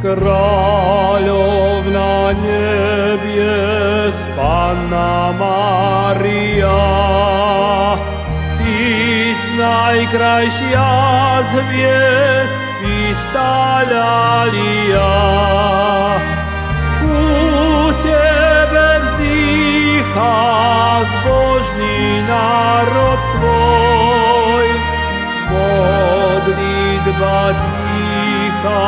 Kráľovna nebies, Panna Mária, Ty si najkrajšia z hviezd, čistá ľalia. Ku Tebe vzdýcha zbožný národ Tvoj, modlitba ticha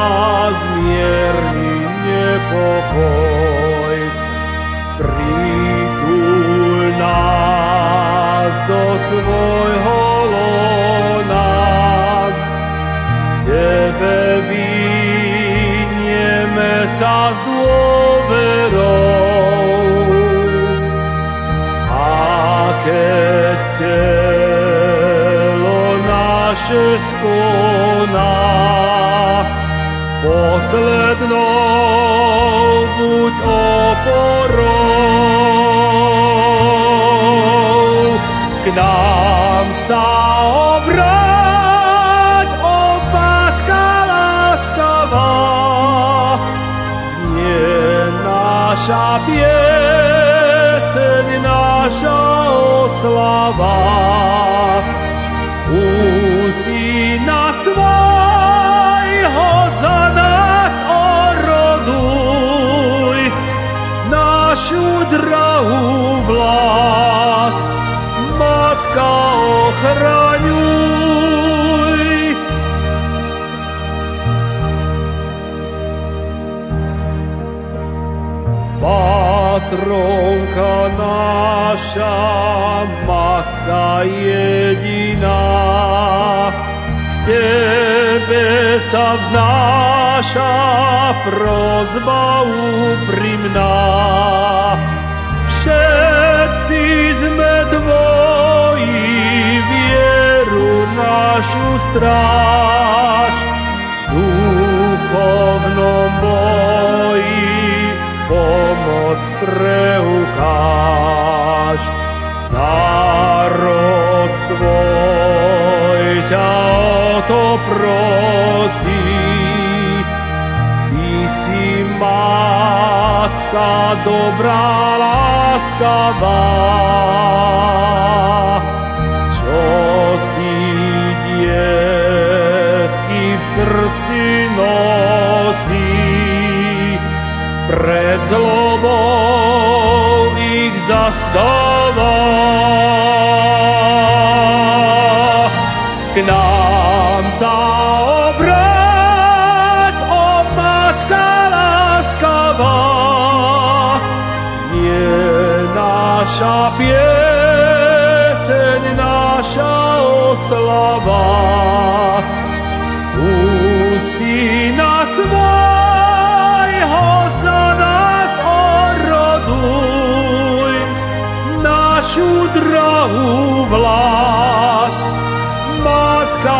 zmierni nepokoj. Prituľ nás do svojho lona, Tebe vynieme sa s dôverou. A keď telo naše skoná, poslednou buď oporou. K nám sa obráť, ó Matka láskavá, znie naša pieseň, naša oslava. U Syna svojho za nás oroduj, našu drahú vlast, Matka, ochraňuj. Patronka naša, Matka jediná, Tebe sa vznáša prosba úprimná. Všetci sme Tvoji, vieru našu stráž, v duchovnom boji pomoc preukáž. Národ Tvoj ťa o to prosí, Ty si Matka dobrá, láskavá, čo si dietky v srdci nosí, pred zlobou ich zastáva. K nám sa obráť, ó Matka láskavá, znie naša pieseň, naša oslava. U Syna svojho za nás oroduj, našu drahú vlast, Matka,